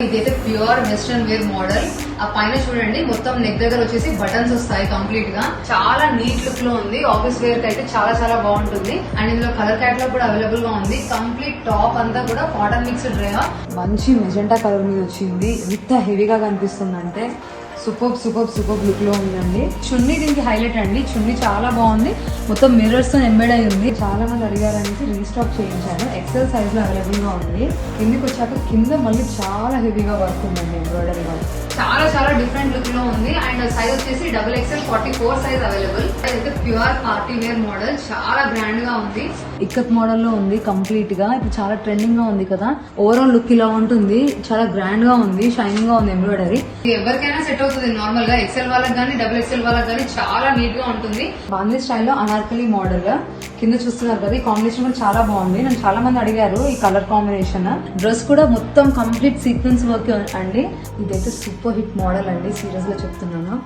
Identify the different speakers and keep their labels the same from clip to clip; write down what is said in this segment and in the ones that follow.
Speaker 1: ఇదైతే pure western wear model. ఆ పైన చూడండి మొత్తం నెక్ దగ్గర వచ్చేసి బటన్స్ వస్తాయి కంప్లీట్ గా. చాలా నీట్ లుక్ లో ఉంది. ఆఫీస్ వేర్ కి అయితే చాలా చాలా బాగుంటుంది. అండ్ ఇందులో కలర్ క్యాటలాగ్ కూడా అవైలబుల్ గా ఉంది. కంప్లీట్ టాప్ అంతా కూడా కాటన్ మిక్స్డ్ రేయా. మంచి మెజెంటా కలర్ మీద వచ్చింది. ఎంత హెవీగా కనిపిస్తుందంటే సూపర్ లుక్ లో ఉందండి. చున్నీ దీనికి హైలైట్ అండి. చున్నీ చాలా బాగుంది. మొత్తం మిర్రర్స్ తో ఎంబెడ్ అయి ఉంది. చాలా మంది అడిగారనేసి రీస్టాక్ చేయించాను. ఎక్సెల్ సైజ్ లో అవైలబుల్ గా ఉంది. కిందికి వచ్చాక కింద మళ్ళీ చాలా హెవీగా వర్క్ ఉందండి. ఎంబ్రాయిడరీ వర్క్ చాలా డిఫరెంట్ లుక్ లో ఉంది. అండ్ సైజ్ వచ్చేసి XXL 44 సైజ్ అవైలబుల్. అయితే ప్యూర్ పార్టీ వేర్ మోడల్. చాలా గ్రాండ్ గా ఉంది. ఇక్కత్ మోడల్ లో ఉంది కంప్లీట్ గా. ఇప్పుడు చాలా ట్రెండింగ్ గా ఉంది కదా. ఓవరాల్ లుక్ ఇలా ఉంటుంది. చాలా గ్రాండ్ గా ఉంది. షైనింగ్ గా ఉంది ఎంబ్రాయిడరీ. ఎవరికైనా సెట్ అవుతుంది. నార్మల్ గా ఎక్సెల్ వాళ్ళకి కానీ XXL వాళ్ళకి కానీ చాలా నీట్ గా ఉంటుంది. బాందీ స్టైల్లో అనార్కలి మోడల్ కింద చూస్తున్నారు కదా. ఈ కాంబినేషన్ కూడా చాలా బాగుంది. నన్ను చాలా మంది అడిగారు ఈ కలర్ కాంబినేషన్. డ్రెస్ కూడా మొత్తం కంప్లీట్ సీక్వెన్స్ వర్క్ అండి. ఇదైతే సూపర్ హిట్ మోడల్ అండి. సీరియస్ గా చెప్తున్నాను.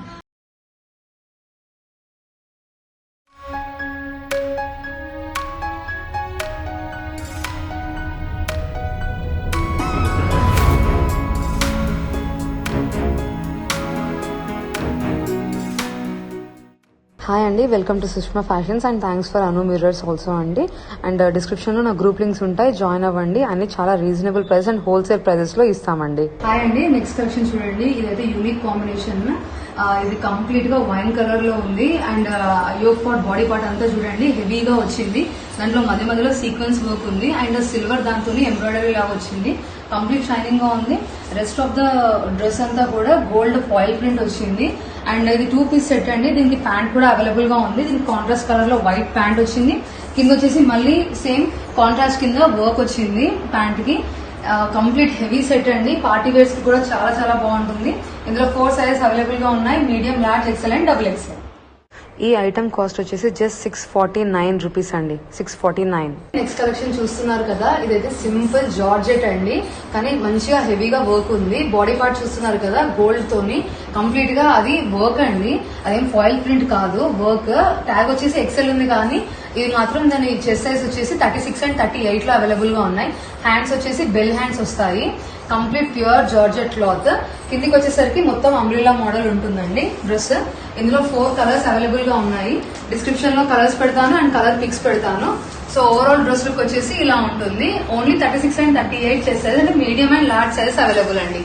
Speaker 1: హాయ్ అండి, welcome to Sushma fashions and thanks for అను మిర్రర్స్ ఆల్సో అండి. అండ్ డిస్క్రిప్షన్ లో నా గ్రూప్ లింక్స్ ఉంటాయి, జాయిన్ అవ్వండి. అన్ని చాలా reasonable price and wholesale prizes లో ఇస్తామండి. హాయ్ అండి, నెక్స్ట్ కలెక్షన్ చూడండి. ఇదైతే యూనిక్ కాంబినేషన్. ఇది కంప్లీట్ గా వైన్ కలర్ లో ఉంది. And yoke part body part అంతా చూడండి హెవీగా వచ్చింది. దాంట్లో మధ్యలో సీక్వెన్స్ వర్క్ ఉంది. అండ్ సిల్వర్ దాంతో ఎంబ్రాయిడరీ లాగా వచ్చింది. కంప్లీట్ షైనింగ్ గా ఉంది. రెస్ట్ ఆఫ్ ద డ్రెస్ అంతా కూడా గోల్డ్ ఫాయిల్ ప్రింట్ వచ్చింది. అండ్ ఇది 2 పీస్ సెట్ అండి. దీనికి ప్యాంట్ కూడా అవైలబుల్ గా ఉంది. దీనికి కాంట్రాస్ట్ కలర్ లో వైట్ ప్యాంట్ వచ్చింది. కింద వచ్చేసి మళ్ళీ సేమ్ కాంట్రాస్ట్ కింద వర్క్ వచ్చింది ప్యాంట్ కి. కంప్లీట్ హెవీ సెట్ అండి. పార్టీ వేర్స్ కి కూడా చాలా చాలా బాగుంటుంది. ఇందులో 4 సైజెస్ అవైలబుల్ గా ఉన్నాయి. Medium, large, XL and XXL. ఈ ఐటమ్ కాస్ట్ వచ్చేసి జస్ట్ 649 రూపీస్ అండి. 649. నెక్స్ట్ కలెక్షన్ చూస్తున్నారు కదా. ఇదైతే సింపుల్ జార్జెట్ అండి. కానీ మంచిగా హెవీగా వర్క్ ఉంది. బాడీ పార్ట్ చూస్తున్నారు కదా గోల్డ్ తోని. కంప్లీట్ గా అది వర్క్ అండి. అదేం ఫాయిల్ ప్రింట్ కాదు, వర్క్. ట్యాగ్ వచ్చేసి XL ఉంది. కానీ ఇది మాత్రం దాని చెస్ట్ సైజ్ వచ్చేసి 36 అండ్ 38 లో అవైలబుల్ గా ఉన్నాయి. హ్యాండ్స్ వచ్చేసి బెల్ హ్యాండ్స్ వస్తాయి. Complete pure georgette cloth. కిందికి వచ్చేసరికి మొత్తం అంబ్రెల్లా మోడల్ ఉంటుందండి డ్రెస్. ఇందులో 4 కలర్స్ అవైలబుల్ గా ఉన్నాయి. డిస్క్రిప్షన్ లో కలర్స్ పెడతాను అండ్ కలర్ పిక్స్ పెడతాను. సో ఓవరాల్ డ్రెస్ లుక్ వచ్చేసి ఇలా ఉంటుంది. ఓన్లీ 36 అండ్ 38 చేసేది. అంటే medium and large size available అండి.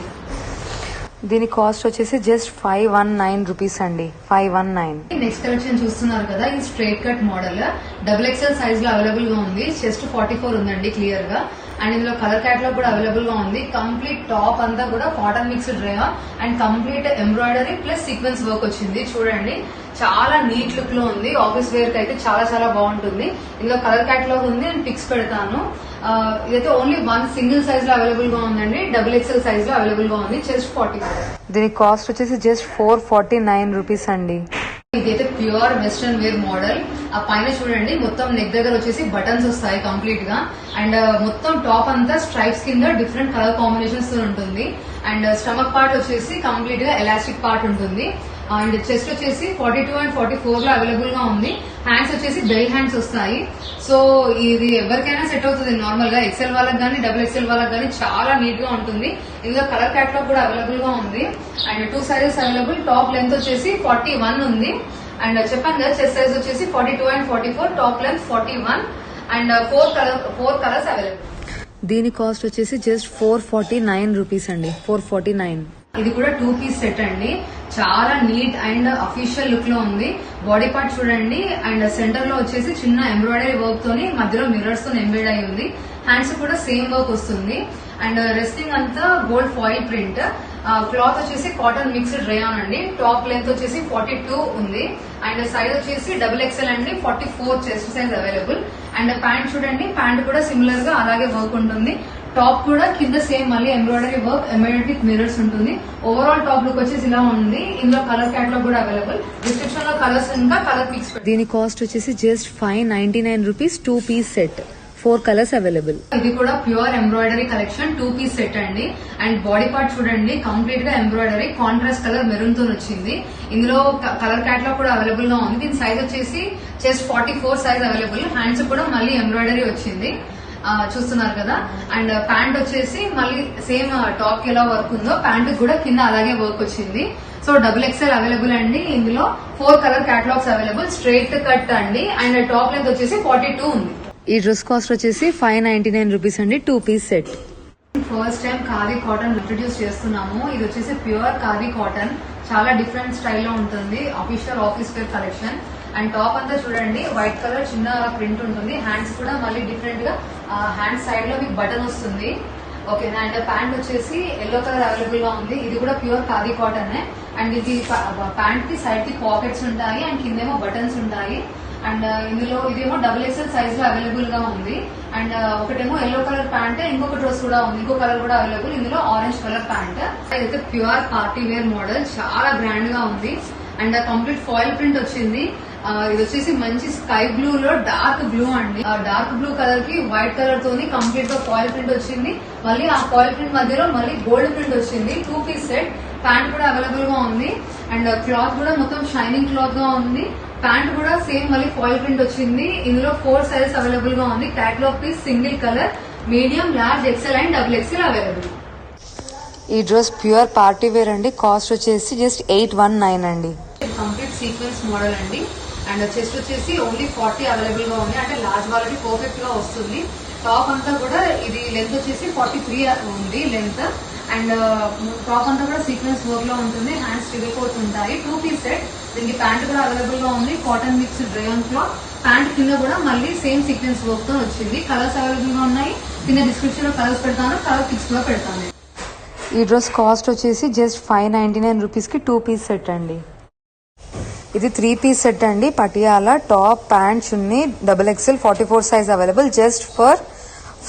Speaker 1: దీని కాస్ట్ వచ్చేసి జస్ట్ 519 రూపీస్ అండి. 519. నెక్స్ట్ కలెక్షన్ చూస్తున్నారు కదా. ఇది straight cut model. XXL size లో అవైలబుల్ గా ఉంది. చెస్ట్ 44 ఉందండి క్లియర్ గా. అండ్ ఇందులో కలర్ క్యాటలాగ్ కూడా అవైలబుల్ గా ఉంది. కంప్లీట్ టాప్ అంతా కూడా cotton mixed rayon and complete embroidery plus sequence work వచ్చింది. చూడండి చాలా నీట్ లుక్ లో ఉంది. ఆఫీస్ వేర్ కి అయితే చాలా చాలా బాగుంటుంది. ఇందులో కలర్ క్యాటలాగ్ ఉంది అండ్ పిక్స్ పెడతాను. ఇదైతే ఓన్లీ 1 సింగిల్ సైజ్ లో అవైలబుల్ గా ఉందండి. XXL సైజ్ లో అవైలబుల్ గా ఉంది. చెస్ట్ 44. దీని కాస్ట్ వచ్చేసి జస్ట్ 449 రూపీస్ అండి. ఇదైతే ప్యూర్ వెస్ట్రన్ వేర్ మోడల్. ఆ పైన చూడండి మొత్తం నెక్ దగ్గర వచ్చేసి బటన్స్ వస్తాయి కంప్లీట్ గా. అండ్ మొత్తం టాప్ అంతా స్ట్రైప్స్ కింద డిఫరెంట్ కలర్ కాంబినేషన్స్ తో ఉంటుంది. అండ్ స్టమక్ పార్ట్ వచ్చేసి కంప్లీట్ గా ఎలాస్టిక్ పార్ట్ ఉంటుంది. అండ్ చెస్ట్ వచ్చేసి 42 అండ్ 44 లో అవైలబుల్ గా ఉంది. హ్యాండ్స్ వచ్చేసి బెల్ హ్యాండ్స్ వస్తాయి. సో ఇది ఎవరికైనా సెట్ అవుతుంది. నార్మల్ గా ఎక్సెల్ వాళ్ళకి కానీ XXL వాళ్ళకి కానీ చాలా నీట్ గా ఉంటుంది. ఇందులో కలర్ క్యాటలాగ్ కూడా అవైలబుల్ గా ఉంది. And 2 sizes available. Top length వచ్చేసి 41 ఉంది. అండ్ చెప్పాను కదా చెస్ట్ సైజ్ వచ్చేసి 42 and 44, top length 41 and 4 colours available. దీని కాస్ట్ వచ్చేసి జస్ట్ 449 రూపీస్ అండి. 449. ఇది కూడా 2 పీస్ సెట్ అండి. చాలా నీట్ అండ్ అఫీషియల్ లుక్ లో ఉంది. బాడీ పార్ట్ చూడండి. అండ్ సెంటర్ లో వచ్చేసి చిన్న ఎంబ్రాయిడరీ వర్క్ తోని మధ్యలో మిర్రర్స్ తో ఎంబ్రాయిడ్ అయి ఉంది. హ్యాండ్స్ కూడా సేమ్ వర్క్ వస్తుంది. అండ్ రెస్టింగ్ అంతా గోల్డ్ ఫాయిల్ ప్రింట్. క్లాత్ వచ్చేసి కాటన్ మిక్స్డ్ రేయాన్ అండి. టాప్ లెంత్ వచ్చేసి 42 ఉంది. అండ్ సైజ్ వచ్చేసి XXL అండి. 44 chest size available. And pant చూడండి. ప్యాంట్ కూడా సిమిలర్ గా అలాగే వర్క్ ఉంటుంది. టాప్ కూడా కింద సేమ్ మళ్ళీ ఎంబ్రాయిడరీ వర్క్, ఎంబ్రాయిడరీ మిర్రర్స్ ఉంటుంది. ఓవరాల్ టాప్ లుక్ వచ్చేసి ఇలా ఉంది. ఇందులో కలర్ క్యాటలాగ్ కూడా అవైలబుల్. డిస్క్రిప్షన్ లో కలర్స్ ఇంకా కలర్ పిక్స్. దీని కాస్ట్ వచ్చేసి just 599 rupees. 2 piece set. 4 colours available. ఇది కూడా pure embroidery collection. 2 piece set అండి. అండ్ బాడీ పార్ట్ చూడండి కంప్లీట్ గా ఎంబ్రాయిడరీ కాంట్రాస్ట్ కలర్ మెరూన్ తో వచ్చింది. ఇందులో కలర్ క్యాటలాగ్ కూడా అవైలబుల్ గా ఉంది. దీని సైజ్ వచ్చేసి చెస్ట్ 44 సైజ్ అవైలబుల్. హ్యాండ్స్ కూడా మళ్ళీ ఎంబ్రాయిడరీ వచ్చింది. చూస్తున్నారు కదా. అండ్ ప్యాంట్ వచ్చేసి మళ్ళీ సేమ్ టాప్ కి ఎలా వర్క్ ఉందో ప్యాంట్ కూడా కింద అలాగే వర్క్ వచ్చింది. సో XXL అవైలబుల్ అండి. ఇందులో 4 colour catalogues available, straight cut అండి. అండ్ టాప్ లెంత్ వచ్చేసి 42 ఉంది. ఈ డ్రెస్ కాస్ట్ వచ్చేసి 599 రూపీస్ అండి, 2 piece set. First time khadi cotton introduce చేస్తున్నాము. ఇది వచ్చేసి ప్యూర్ ఖాదీ కాటన్, చాలా డిఫరెంట్ స్టైల్లో ఉంటుంది. Official office wear collection. And top అంతా చూడండి వైట్ కలర్ చిన్న ప్రింట్ ఉంటుంది. హ్యాండ్స్ కూడా మళ్ళీ డిఫరెంట్ గా హ్యాండ్ సైడ్ లో మీకు బటన్ వస్తుంది. ఓకేనా. అండ్ ప్యాంట్ వచ్చేసి ఎల్లో కలర్ అవైలబుల్ గా ఉంది. ఇది కూడా ప్యూర్ ఖాదీ కాటన్. అండ్ ఇది ప్యాంట్ కి సైడ్ కి పాకెట్స్ ఉంటాయి అండ్ కిందేమో బటన్స్ ఉంటాయి. అండ్ ఇందులో ఇదేమో XXL సైజ్ లో అవైలబుల్ గా ఉంది. అండ్ ఒకటేమో ఎల్లో కలర్ ప్యాంట్, ఇంకొక డ్రెస్ కూడా ఉంది, ఇంకో కలర్ కూడా అవైలబుల్. ఇందులో ఆరెంజ్ కలర్ ప్యాంట్. ఇదైతే ప్యూర్ పార్టీ వేర్ మోడల్, చాలా గ్రాండ్ గా ఉంది. అండ్ కంప్లీట్ ఫాయిల్ ప్రింట్ వచ్చింది. ఇది వచ్చేసి మంచి స్కై బ్లూ లో డార్క్ బ్లూ అండి. డార్క్ బ్లూ కలర్ కి వైట్ కలర్ తోని కంప్లీట్ గా ఫాయిల్ ప్రింట్ వచ్చింది. మళ్ళీ ఆ ఫాయిల్ ప్రింట్ మధ్యలో మళ్ళీ గోల్డ్ ప్రింట్ వచ్చింది. 2 పీస్ సెట్. ప్యాంట్ కూడా అవైలబుల్ గా ఉంది. అండ్ క్లాత్ కూడా మొత్తం షైనింగ్ క్లాత్ గా ఉంది. ప్యాంట్ కూడా సేమ్ మళ్ళీ ఫాయిల్ ప్రింట్ వచ్చింది. ఇందులో 4 సైజెస్ అవైలబుల్ గా ఉంది. Catalogue piece single colour, medium, large, XL and XXL available. ఈ డ్రెస్ ప్యూర్ పార్టీ వేర్ అండి. కాస్ట్ వచ్చేసి జస్ట్ 819 అండి. కంప్లీట్ సీక్వెన్స్ మోడల్ అండి. అండ్ చెస్ట్ వచ్చేసి ఓన్లీ 40 అవైలబుల్ గా ఉంది. అంటే లార్జ్ వాళ్ళకి పర్ఫెక్ట్ గా వస్తుంది. టాప్ అంతా కూడా ఇది లెంత్ వచ్చేసి 43 ఉంది లెంత్. అండ్ టాప్ అంతా కూడా సీక్వెన్స్ వర్క్ లో ఉంటుంది. హ్యాండ్స్ ట్రిబుల్ కోట్స్ ఉంటాయి. 2 పీస్ సెట్. దీనికి ప్యాంట్ కూడా అవైలబుల్ గా ఉంది. Cotton mix rayon cloth. Pant కింద కూడా మళ్ళీ సేమ్ సీక్వెన్స్ వర్క్ తో వచ్చింది. కలర్స్ అవైలబుల్ గా ఉన్నాయి. కింద డిస్క్రిప్షన్ లో కలర్స్ పెడతాను, కలర్ పిక్స్ లో పెడతాను. ఈ డ్రెస్ కాస్ట్ వచ్చేసి జస్ట్ 599 రూపీస్ కి 2 పీస్ సెట్ అండి. ఇది 3 పీస్ సెట్ అండి. Patiala top, pant, chunni, XXL 44 size available just for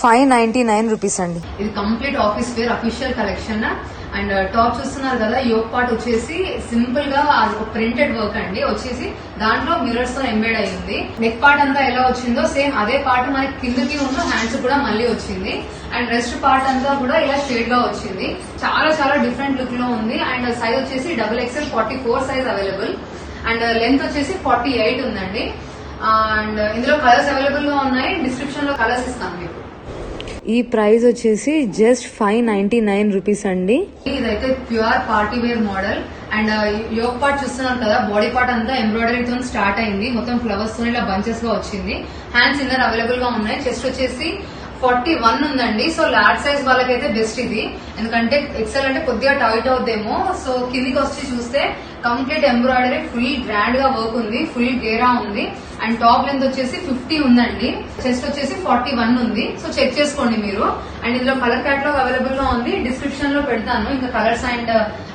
Speaker 1: 599 rupees అండి. ఇది complete office wear official collection. And top చూస్తున్నారు కదా, యోక్ పార్ట్ వచ్చేసి సింపుల్ గా ప్రింటెడ్ వర్క్ అండి. వచ్చేసి దాంట్లో మిర్రర్స్ తో ఎంబెడ్ అయ్యింది. నెక్ పార్ట్ అంతా ఎలా వచ్చిందో సేమ్ అదే పార్ట్ మనకి కిందకి ఉన్న హ్యాండ్స్ కూడా మళ్ళీ వచ్చింది. అండ్ రెస్ట్ పార్ట్ అంతా కూడా ఇలా షేడ్ గా వచ్చింది. చాలా చాలా డిఫరెంట్ లుక్ లో ఉంది. అండ్ సైజ్ వచ్చేసి XXL 44 size available. And length వచ్చేసి 48 ఉందండి. అండ్ ఇందులో కలర్స్ అవైలబుల్ గా ఉన్నాయి. డిస్క్రిప్షన్ లో కలర్స్ ఇస్తాను మీకు. ఈ ప్రైస్ వచ్చేసి జస్ట్ 599 రూపీస్ అండి. ఇదైతే pure party wear model. And yoke part చూస్తున్నారు కదా, బాడీ పార్ట్ అంతా ఎంబ్రాయిడరీ తో స్టార్ట్ అయింది. మొత్తం ఫ్లవర్స్ తో ఇలా బంచెస్ గా వచ్చింది. హ్యాండ్స్ ఇన్నర్ అవైలబుల్ గా ఉన్నాయి. చెస్ట్ వచ్చేసి 41 ఉందండి. సో లార్జ్ సైజ్ వాళ్ళకైతే బెస్ట్ ఇది. ఎందుకంటే XL అంటే కొద్దిగా టైట్ అవుద్దేమో. సో కిందికి వచ్చి చూస్తే కంప్లీట్ ఎంబ్రాయిడరీ ఫుల్ గ్రాండ్ గా వర్క్ ఉంది. ఫుల్ గేరా ఉంది. అండ్ టాప్ లెంత్ వచ్చేసి 50 ఉందండి. చెస్ట్ వచ్చేసి 41 ఉంది. సో చెక్ చేసుకోండి మీరు. అండ్ ఇందులో కలర్ క్యాటలాగ్ అవైలబుల్ గా ఉంది. డిస్క్రిప్షన్ లో పెడతాను ఇంకా కలర్స్ అండ్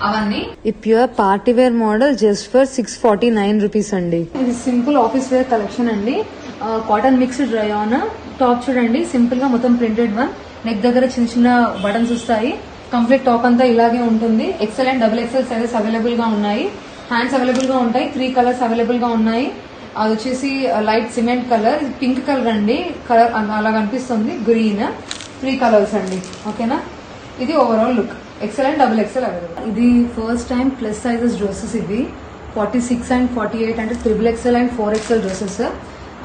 Speaker 1: అవన్నీ. ఈ pure party wear model just for 649 rupees అండి. ఇది సింపుల్ ఆఫీస్ వేర్ కలెక్షన్ అండి. Cotton mixed rayon. టాప్ చూడండి సింపుల్ గా మొత్తం ప్రింటెడ్ వన్. నెక్ దగ్గర చిన్న చిన్న బటన్స్ వస్తాయి. కంప్లీట్ టాప్ అంతా ఇలాగే ఉంటుంది. XL and XXL sizes available గా ఉన్నాయి. హ్యాండ్స్ అవైలబుల్ గా ఉంటాయి. 3 కలర్స్ అవైలబుల్ గా ఉన్నాయి. అది వచ్చేసి light cement colour, pink colour అండి. కలర్ అలా కనిపిస్తుంది. గ్రీన్. 3 కలర్స్ అండి. ఓకేనా. ఇది overall look. XL and XXL available. ఇది first time plus sizes dresses. ఇవి 46 అండ్ 48 అంటే XXL and 4XL dresses.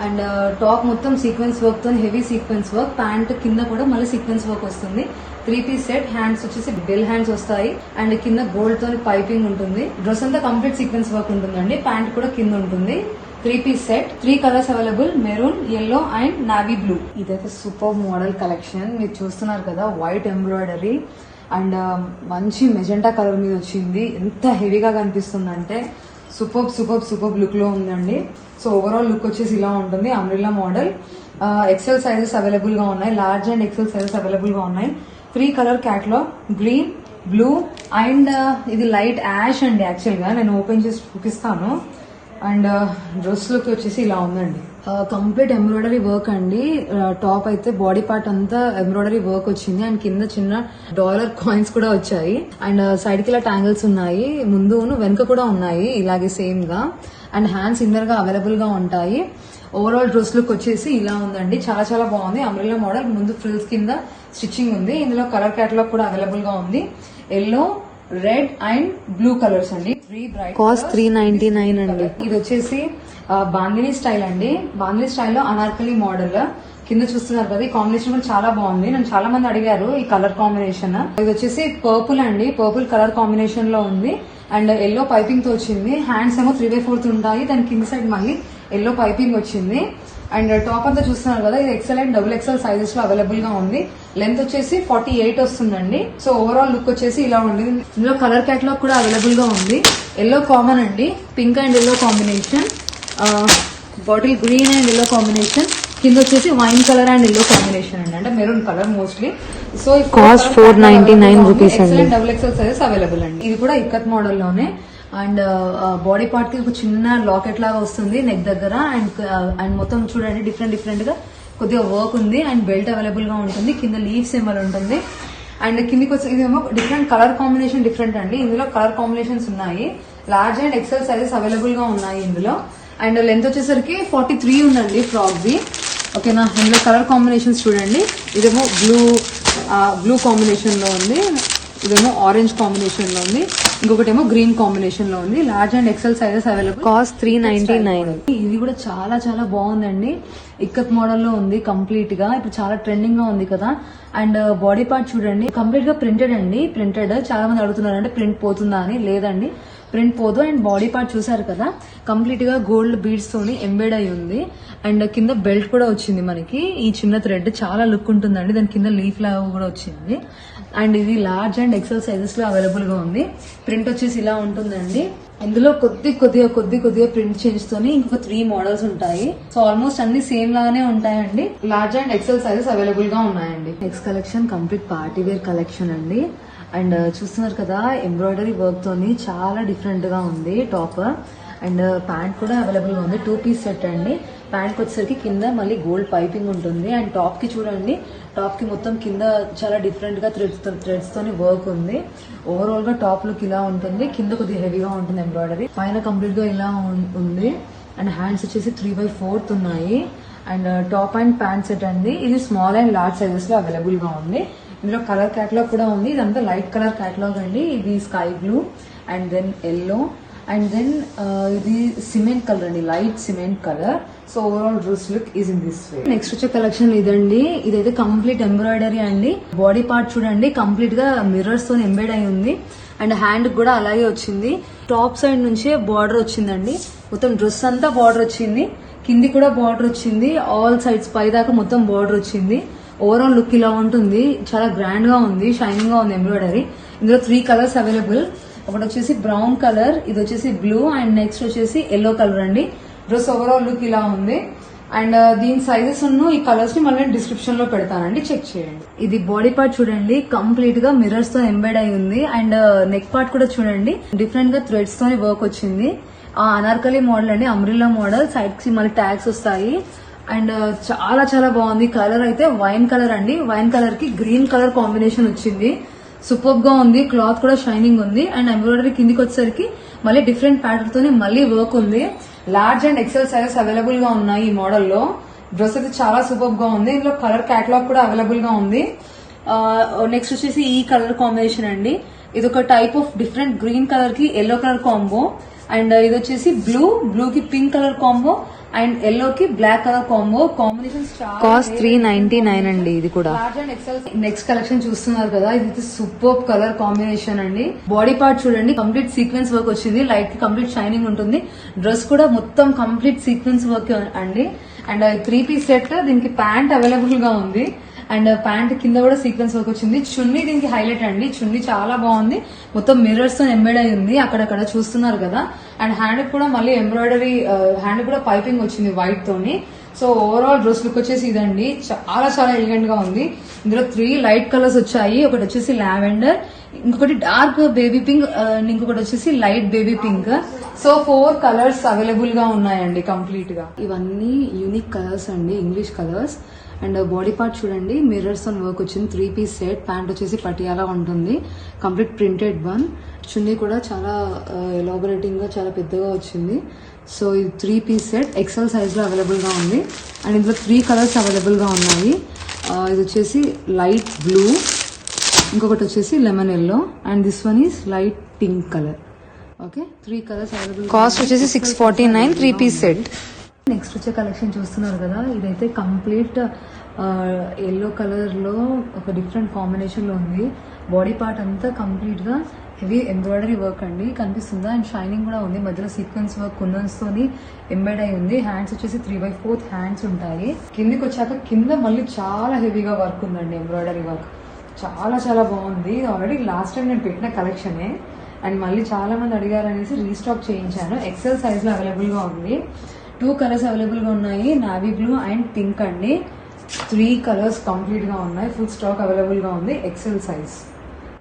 Speaker 1: And top మొత్తం సీక్వెన్స్ వర్క్ తో హెవీ సీక్వెన్స్ వర్క్. ప్యాంట్ కింద కూడా మళ్ళీ సీక్వెన్స్ వర్క్ వస్తుంది. 3 పీస్ సెట్. హ్యాండ్స్ వచ్చేసి బెల్ హ్యాండ్స్ వస్తాయి. అండ్ కింద గోల్డ్ తో పైపింగ్ ఉంటుంది. డ్రెస్ అంతా కంప్లీట్ సీక్వెన్స్ వర్క్ ఉంటుందండి. ప్యాంట్ కూడా కింద ఉంటుంది. 3 piece set. 3 colours available, maroon, yellow and navy blue. ఇదైతే సూపర్ మోడల్ కలెక్షన్. మీరు చూస్తున్నారు కదా, వైట్ ఎంబ్రాయిడరీ అండ్ మంచి మెజెంటా కలర్ మీద వచ్చింది. ఎంత హెవీగా కనిపిస్తుంది అంటే సూపర్ లుక్ లో ఉందండి. సో ఓవరాల్ లుక్ వచ్చేసి ఇలా ఉంటుంది. Umbrella model. XL sizes available గా ఉన్నాయి. Large and XL sizes available గా ఉన్నాయి. 3 colour catalogue, green, blue and ఇది లైట్ యాష్ అండి. యాక్చువల్ గా నేను ఓపెన్ చేసి చూపిస్తాను. అండ్ డ్రెస్ లుక్ వచ్చేసి ఇలా ఉందండి. కంప్లీట్ ఎంబ్రాయిడరీ వర్క్ అండి. టాప్ అయితే బాడీ పార్ట్ అంతా ఎంబ్రాయిడరీ వర్క్ వచ్చింది. అండ్ కింద చిన్న డాలర్ కాయిన్స్ కూడా వచ్చాయి. అండ్ సైడ్ కి ఇలా ట్యాంగిల్స్ ఉన్నాయి. ముందును వెనుక కూడా ఉన్నాయి ఇలాగే సేమ్ గా. అండ్ హ్యాండ్స్ ఇన్నర్ గా అవైలబుల్ గా ఉంటాయి. ఓవరాల్ డ్రెస్ లుక్ వచ్చేసి ఇలా ఉందండి. చాలా చాలా బాగుంది. Umbrella model. ముందు ఫ్రిల్స్ కింద స్టిచ్చింగ్ ఉంది. ఇందులో కలర్ క్యాటలాగ్ కూడా అవైలబుల్ గా ఉంది. Yellow, red and blue colours అండి. కాస్ట్ 399 అండి. ఇది వచ్చేసి బాందిని స్టైల్ అండి. బాందిని స్టైల్లో అనార్కలి మోడల్. కింద చూస్తున్నారు కదా, ఈ కాంబినేషన్ కూడా చాలా బాగుంది. నన్ను చాలా మంది అడిగారు ఈ కలర్ కాంబినేషన్. ఇది వచ్చేసి పర్పుల్ అండి, పర్పుల్ కలర్ కాంబినేషన్ లో ఉంది అండ్ ఎల్లో పైపింగ్ తో వచ్చింది. హ్యాండ్స్ ఏమో 3/4 ఉంటాయి, దాని కింద సైడ్ మళ్ళీ ఎల్లో పైపింగ్ వచ్చింది. అండ్ టాప్ అంతా చూస్తున్నారు కదా, ఇది XL అండ్ XXL సైజెస్ లో అవైలబుల్ గా ఉంది. లెంత్ వచ్చేసి 48 వస్తుందండి. సో ఓవరాల్ లుక్ వచ్చేసి ఇలా ఉంది. ఇందులో కలర్ కేటలాగ్ కూడా అవైలబుల్ గా ఉంది. ఎల్లో కామన్ అండి, pink and yellow combination, bottle green and yellow combination, కింద వచ్చేసి wine colour and yellow combination అండి, అంటే maroon colour mostly. So
Speaker 2: cost 499 rupees అండి.
Speaker 1: XL సైజెస్ అవైలబుల్ అండి. ఇది కూడా ఇక్కత్ మోడల్ లోనే అండ్ బాడీ పార్ట్ కి ఒక చిన్న లాకెట్ లాగా వస్తుంది నెక్ దగ్గర అండ్ మొత్తం చూడండి డిఫరెంట్ గా కొద్దిగా వర్క్ ఉంది అండ్ బెల్ట్ అవైలబుల్ గా ఉంటుంది. కింద లీవ్ సింబల్ ఉంటుంది అండ్ కిందికి వచ్చి ఇదేమో డిఫరెంట్ కలర్ కాంబినేషన్ డిఫరెంట్ అండి. ఇందులో కలర్ కాంబినేషన్స్ ఉన్నాయి. Large and XL sizes available గా ఉన్నాయి ఇందులో. అండ్ లెంత్ వచ్చేసరికి 43 ఉందండి ఫ్రాక్ ది. ఓకేనా, ఇందులో కలర్ కాంబినేషన్స్ చూడండి. ఇదేమో బ్లూ కాంబినేషన్ లో ఉంది, ఇదేమో ఆరెంజ్ కాంబినేషన్ లో ఉంది, ఇంకొకటి ఏమో గ్రీన్ కాంబినేషన్ లో ఉంది. Large and XL sizes available.
Speaker 2: Cost 399.
Speaker 1: ఇది కూడా చాలా చాలా బాగుందండి. ఇక్కత్ మోడల్ లో ఉంది కంప్లీట్ గా, ఇప్పుడు చాలా ట్రెండింగ్ గా ఉంది కదా. అండ్ బాడీ పార్ట్ చూడండి కంప్లీట్ గా ప్రింటెడ్ అండి. ప్రింటెడ్ చాలా మంది అడుగుతున్నారు అంటే ప్రింట్ పోతుందా అని. లేదండి, ప్రింట్ పోదు. అండ్ బాడీ పార్ట్ చూసారు కదా, కంప్లీట్ గా గోల్డ్ బీడ్స్ తోని ఎంబెడ్ అయి ఉంది. అండ్ కింద బెల్ట్ కూడా వచ్చింది మనకి. ఈ చిన్న థ్రెడ్ చాలా లుక్ ఉంటుందండి, దాని కింద లీఫ్ లాగా కూడా వచ్చింది. అండ్ ఇది లార్జ్ అండ్ XL సైజెస్ లో అవైలబుల్ గా ఉంది. ప్రింట్ వచ్చేసి ఇలా ఉంటుందండి. ఇందులో కొద్దిగా ప్రింట్ చేంజ్ తోని ఇంకొక 3 మోడల్స్ ఉంటాయి. సో ఆల్మోస్ట్ అన్ని సేమ్ లాగానే ఉంటాయండి. Large and XL sizes available గా ఉన్నాయండి. Next collection complete party wear collection అండి. అండ్ చూస్తున్నారు కదా, ఎంబ్రాయిడరీ వర్క్ తోని చాలా డిఫరెంట్ గా ఉంది టాప్. అండ్ ప్యాంట్ కూడా అవైలబుల్ గా ఉంది. 2 పీస్ సెట్ అండి. ప్యాంట్ వచ్చేసరికి కింద మళ్ళీ గోల్డ్ పైపింగ్ ఉంటుంది. అండ్ టాప్ కి చూడండి, టాప్ కి మొత్తం కింద చాలా డిఫరెంట్ గా థ్రెడ్స్ తోని వర్క్ ఉంది. ఓవరాల్ గా టాప్ లుక్ ఇలా ఉంటుంది, కింద కొద్దిగా హెవీగా ఉంటుంది ఎంబ్రాయిడరీ, పైన కంప్లీట్ గా ఇలా ఉంది. అండ్ హ్యాండ్స్ వచ్చేసి 3/4 ఉన్నాయి. And top and pant set అండి. ఇది స్మాల్ అండ్ లార్జ్ సైజెస్ లో అవైలబుల్ గా ఉంది. ఇందులో కలర్ కేటలాగ్ కూడా ఉంది. ఇదంతా లైట్ కలర్ కేటలాగ్ అండి. ఇది sky blue and then yellow and then ఇది సిమెంట్ కలర్ అండి, light cement colour. So overall dress look is in this way. Next వచ్చే కలెక్షన్ ఇదండి. ఇదైతే కంప్లీట్ ఎంబ్రాయిడరీ అండి. బాడీ పార్ట్ చూడండి కంప్లీట్ గా మిర్రర్స్ తో ఎంబెడ్ అయి ఉంది. అండ్ హ్యాండ్ కూడా అలాగే వచ్చింది. టాప్ సైడ్ నుంచే బార్డర్ వచ్చిందండి. మొత్తం డ్రెస్ అంతా బార్డర్ వచ్చింది, కింది కూడా బార్డర్ వచ్చింది, ఆల్ సైడ్స్ పై దాకా మొత్తం బార్డర్ వచ్చింది. ఓవరాల్ లుక్ ఇలా ఉంటుంది, చాలా గ్రాండ్ గా ఉంది, షైనింగ్ గా ఉంది ఎంబ్రాయిడరీ. ఇందులో 3 కలర్స్ అవైలబుల్. ఒకటి వచ్చేసి బ్రౌన్ కలర్, ఇది వచ్చేసి బ్లూ అండ్ నెక్స్ట్ వచ్చేసి ఎల్లో కలర్ అండి. డ్రెస్ ఓవరాల్ లుక్ ఇలా ఉంది. అండ్ దీని సైజెస్ ఈ కలర్స్ ని మళ్ళీ డిస్క్రిప్షన్ లో పెడతానండి, చెక్ చేయండి. ఇది బాడీ పార్ట్ చూడండి కంప్లీట్ గా మిర్రర్స్ తో ఎంబెడ్ అయి ఉంది. అండ్ నెక్ పార్ట్ కూడా చూడండి డిఫరెంట్ గా థ్రెడ్స్ తోని వర్క్ వచ్చింది. అనార్కలి మోడల్ అండి, అంబ్రిల్లా మోడల్. సైడ్ కి మళ్ళీ ట్యాగ్స్ వస్తాయి. అండ్ చాలా చాలా బాగుంది. కలర్ అయితే వైన్ కలర్ అండి. వైన్ కలర్ కి గ్రీన్ కలర్ కాంబినేషన్ వచ్చింది. సూపర్ గా ఉంది. క్లాత్ కూడా షైనింగ్ ఉంది. అండ్ ఎంబ్రాయిడరీ కిందికి వచ్చేసరికి మళ్ళీ డిఫరెంట్ ప్యాటర్న్ తోని మళ్ళీ వర్క్ ఉంది. Large and XL sizes available గా ఉన్నాయి ఈ మోడల్ లో. డ్రెస్ అయితే చాలా సూపర్ గా ఉంది. ఇందులో కలర్ కేటలాగ్ కూడా అవైలబుల్ గా ఉంది. నెక్స్ట్ వచ్చేసి ఈ కలర్ కాంబినేషన్ అండి. ఇది ఒక type of different green colour కి ఎల్లో కలర్ కాంబో. అండ్ ఇది వచ్చేసి బ్లూ కి pink colour combo and yellow కి black colour combo. Combinations
Speaker 2: cost 399 అండి. ఇది కూడా
Speaker 1: నెక్స్ట్ కలెక్షన్ చూస్తున్నారు కదా, ఇది సూపర్ కలర్ కాంబినేషన్ అండి. బాడీ పార్ట్ చూడండి కంప్లీట్ సీక్వెన్స్ వర్క్ వచ్చింది. లైట్ కి కంప్లీట్ షైనింగ్ ఉంటుంది. డ్రెస్ కూడా మొత్తం కంప్లీట్ సీక్వెన్స్ వర్క్ అండి. And 3 piece set. దీనికి ప్యాంట్ అవైలబుల్ గా ఉంది. అండ్ ప్యాంట్ కింద కూడా సీక్వెన్స్ వర్క్ వచ్చింది. చున్నీ దీనికి హైలైట్ అండి. చున్నీ చాలా బాగుంది, మొత్తం మిర్రర్స్ తో ఎంబెడ్ అయి ఉంది. అక్కడక్కడ చూస్తున్నారు కదా. అండ్ హ్యాండ్ కూడా మళ్ళీ ఎంబ్రాయిడరీ, హ్యాండ్ కూడా పైపింగ్ వచ్చింది వైట్ తోని. సో ఓవరాల్ డ్రెస్ లుక్ వచ్చేసి ఇదండి. చాలా చాలా ఎలిగెంట్ గా ఉంది. ఇందులో 3 లైట్ కలర్స్ వచ్చాయి. ఒకటి వచ్చేసి లావెండర్, ఇంకొకటి డార్క్ బేబీ పింక్, ఇంకొకటి వచ్చేసి light baby pink. So 4 colours available గా ఉన్నాయండి కంప్లీట్ గా. ఇవన్నీ యూనిక్ కలర్స్ అండి, English colours. And body part చూడండి మిర్రర్స్ తో వర్క్ వచ్చింది. 3 పీస్ సెట్. ప్యాంట్ వచ్చేసి పటియాలా ఉంటుంది, కంప్లీట్ ప్రింటెడ్ వన్. చున్నీ కూడా చాలా ఎలాబొరేటింగ్ గా చాలా పెద్దగా వచ్చింది. సో ఇది 3 పీస్ సెట్. XL సైజ్ లో అవైలబుల్ గా ఉంది. అండ్ ఇందులో 3 కలర్స్ అవైలబుల్ గా ఉన్నాయి. ఇది వచ్చేసి లైట్ బ్లూ, ఇంకొకటి వచ్చేసి lemon yellow and this one is light pink colour. Okay, 3 colours available.
Speaker 2: Cost వచ్చేసి 649 3 పీస్ సెట్.
Speaker 1: నెక్స్ట్ వచ్చే కలెక్షన్ చూస్తున్నారు కదా, ఇదైతే కంప్లీట్ ఎల్లో కలర్ లో ఒక డిఫరెంట్ కాంబినేషన్ లో ఉంది. బాడీ పార్ట్ అంతా కంప్లీట్ గా హెవీ ఎంబ్రాయిడరీ వర్క్ అండి కనిపిస్తుందా, అండ్ షైనింగ్ కూడా ఉంది. మధ్యలో సీక్వెన్స్ వర్క్ కుందన్స్ తోని ఎంబెడ్ అయి ఉంది. హ్యాండ్స్ వచ్చేసి 3/4 హ్యాండ్స్ ఉంటాయి. కిందికి వచ్చాక కింద మళ్ళీ చాలా హెవీగా వర్క్ ఉందండి, ఎంబ్రాయిడరీ వర్క్ చాలా చాలా బాగుంది. ఆల్రెడీ లాస్ట్ టైం నేను పెట్టిన కలెక్షనే, అండ్ మళ్ళీ చాలా మంది అడిగారు అనేసి రీస్టాక్ చేయించాను. ఎక్సెల్ సైజ్ లో అవైలబుల్ గా ఉంది. 2 కలర్స్ అవైలబుల్ గా ఉన్నాయి, నావీ బ్లూ అండ్ పింక్ అండి. 3 కలర్స్ కంప్లీట్ గా ఉన్నాయి. ఫుల్ స్టాక్ అవైలబుల్ గా ఉంది, ఎక్సెల్ సైజ్.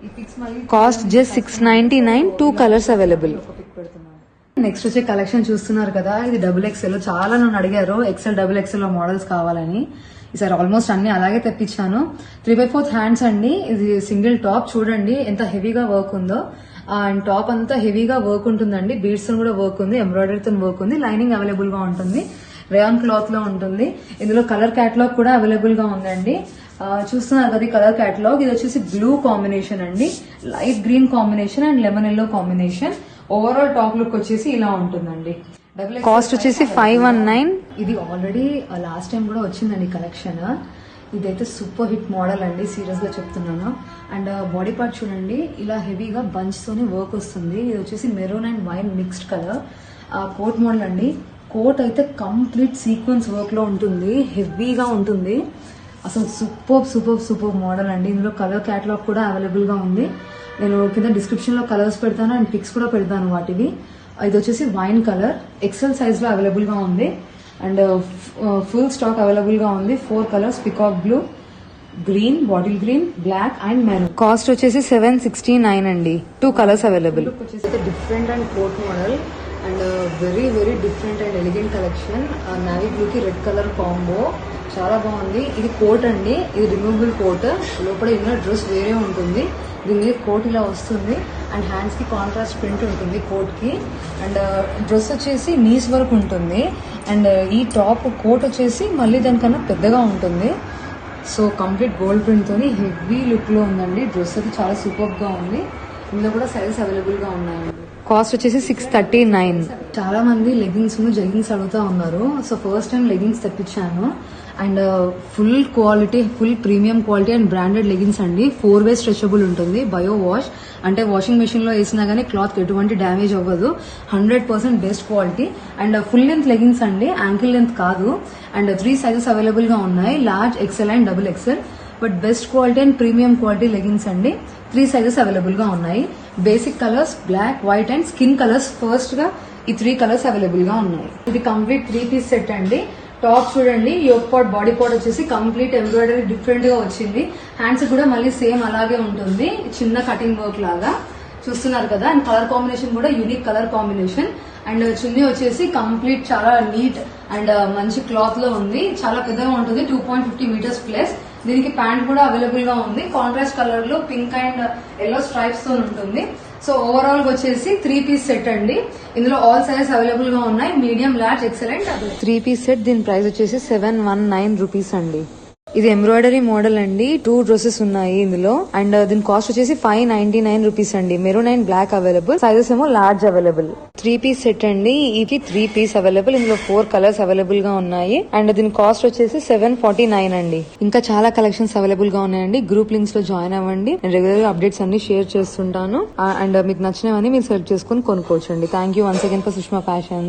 Speaker 1: ఈ పిక్స్ మళ్ళీ
Speaker 2: cost just 699, 2 colours available.
Speaker 1: Next వచ్చే కలెక్షన్ చూస్తున్నారు కదా, ఇది XXL. చాలా నన్ను అడిగారు XL, XXL లో మోడల్స్ కావాలని. ఈసారి ఆల్మోస్ట్ అన్ని అలాగే తెప్పించాను. 3/4 హ్యాండ్స్ అండి. ఇది సింగిల్ టాప్, చూడండి ఎంత హెవీగా వర్క్ ఉందో. అండ్ టాప్ అంతా హెవీగా వర్క్ ఉంటుందండి. బీడ్స్ తో కూడా వర్క్ ఉంది, ఎంబ్రాయిడరీతో వర్క్ ఉంది. లైనింగ్ అవైలబుల్ గా ఉంటుంది, రేయాన్ క్లాత్ లో ఉంటుంది. ఇందులో కలర్ క్యాటలాగ్ కూడా అవైలబుల్ గా ఉందండి. చూస్తున్నారు కదా కలర్ క్యాటలాగ్. ఇది వచ్చేసి బ్లూ కాంబినేషన్ అండి, light green combination and lemon yellow combination. Overall top look వచ్చేసి ఇలా ఉంటుందండి.
Speaker 2: కాస్ట్ వచ్చేసి 519.
Speaker 1: ఇది ఆల్రెడీ లాస్ట్ టైం కూడా వచ్చిందండి కలెక్షన్. ఇదైతే సూపర్ హిట్ మోడల్ అండి, సీరియస్ గా చెప్తున్నాను. అండ్ బాడీ పార్ట్ చూడండి, ఇలా హెవీగా బంచ్ తోని వర్క్ వస్తుంది. ఇది వచ్చేసి maroon and wine mixed colour. Coat model అండి. కోట్ అయితే కంప్లీట్ సీక్వెన్స్ వర్క్ లో ఉంటుంది, హెవీగా ఉంటుంది. అసలు సూపర్ మోడల్ అండి. ఇందులో కలర్ క్యాటలాగ్ కూడా అవైలబుల్ గా ఉంది. నేను కింద డిస్క్రిప్షన్ లో కలర్స్ పెడతాను అండ్ పిక్స్ కూడా పెడతాను వాటివి. ఇది వచ్చేసి వైన్ కలర్, ఎక్సెల్ సైజ్ లో అవైలబుల్ గా ఉంది. అండ్ ఫుల్ స్టాక్ అవైలబుల్ గా ఉంది. 4 colours, peacock blue, green, bottle green, black and maroon.
Speaker 2: Cost వచ్చేసి 769 అండి, 2 కలర్స్ అవైలబుల్.
Speaker 1: వచ్చేసి different and coat model and very different and elegant collection. Navy blue కి red colour combo చాలా బాగుంది. ఇది coat అండి, ఇది రిమూవబుల్ కోట్. లోపల ఇన్నర్ డ్రెస్ వేరే ఉంటుంది. దీని మీద కోట్ ఇలా వస్తుంది అండ్ హ్యాండ్స్ కి కాంట్రాస్ట్ ప్రింట్ ఉంటుంది కోట్ కి. అండ్ డ్రెస్ వచ్చేసి నీస్ వర్క్ ఉంటుంది. అండ్ ఈ టాప్ కోట్ వచ్చేసి మళ్ళీ దానికన్నా పెద్దగా ఉంటుంది. సో కంప్లీట్ గోల్డ్ ప్రింట్ తోని హెవీ లుక్ లో ఉందండి. డ్రెస్ అయితే చాలా సూపర్ గా ఉంది. ఇందులో కూడా సైజెస్ అవైలబుల్ గా ఉన్నాయండి.
Speaker 2: కాస్ట్ వచ్చేసి 639.
Speaker 1: చాలా మంది లెగ్గింగ్స్ జెగ్గింగ్స్ అడుగుతా ఉన్నారు. సో ఫస్ట్ టైం లెగ్గింగ్స్ తెప్పించాను. And full quality, full premium quality and branded leggings అండి. 4 వే స్ట్రెచబుల్ ఉంటుంది, బయో వాష్. అంటే వాషింగ్ మెషిన్ లో వేసినా గానీ క్లాత్ ఎటువంటి డ్యామేజ్ అవ్వదు. 100% best quality. And full length leggings అండి, యాంకిల్ లెంత్ కాదు. అండ్ 3 సైజెస్ అవైలబుల్ గా ఉన్నాయి, large, XL and XXL. But best quality and premium quality leggings అండి. 3 సైజెస్ అవైలబుల్ గా ఉన్నాయి. Basic colours black, white and skin colours. First గా ఈ 3 colours available గా ఉన్నాయి. ఇది కంప్లీట్ 3 పీస్ సెట్ అండి. టాప్ చూడండి, యోక్ పార్ట్, బాడీ పార్ట్ వచ్చేసి కంప్లీట్ ఎంబ్రాయిడరీ డిఫరెంట్ గా వచ్చింది. హ్యాండ్స్ కూడా మళ్ళీ సేమ్ అలాగే ఉంటుంది, చిన్న కటింగ్ వర్క్ లాగా చూస్తున్నారు కదా. అండ్ కలర్ కాంబినేషన్ కూడా యూనిక్ కలర్ కాంబినేషన్. అండ్ చున్నీ వచ్చేసి కంప్లీట్ చాలా నీట్ అండ్ మంచి క్లాత్ లో ఉంది. చాలా పెద్దగా ఉంటుంది, 2.50 మీటర్స్ ప్లస్. దీనికి ప్యాంట్ కూడా అవైలబుల్ గా ఉంది, కాంట్రాస్ట్ కలర్ లో పింక్ అండ్ ఎల్లో స్ట్రైప్స్ తో ఉంటుంది. సో ఓవరాల్ గా వచ్చేసి 3 పీస్ సెట్ అండి. ఇందులో ఆల్ సైజెస్ అవైలబుల్ గా ఉన్నాయి, medium, large, XL and double.
Speaker 2: 3 piece set, దీని ప్రైస్ వచ్చేసి 719 రూపీస్ అండి. ఇది ఎంబ్రాయిడరీ మోడల్ అండి. 2 డ్రెస్సెస్ ఉన్నాయి ఇందులో. అండ్ దీని కాస్ట్ వచ్చేసి 599 రూపీస్ అండి. Maroon and black available, sizes ఏమో లార్జ్ అవైలబుల్. 3 పీస్ సెట్ అండి. ఇది 3 పీస్ అవైలబుల్. ఇందులో 4 కలర్స్ అవైలబుల్ గా ఉన్నాయి. అండ్ దీని కాస్ట్ వచ్చేసి 749 అండి. ఇంకా చాలా కలెక్షన్స్ అవైలబుల్ గా ఉన్నాయండి. గ్రూప్ లింక్స్ లో జాయిన్ అవ్వండి. నేను రెగ్యులర్ గా అప్డేట్స్ అన్ని షేర్ చేస్తుంటాను. అండ్ మీకు నచ్చినవన్నీ మీరు సెలెక్ట్ చేసుకుని కొనుక్కోవచ్చండి. Thank you once again for Sushma fashion.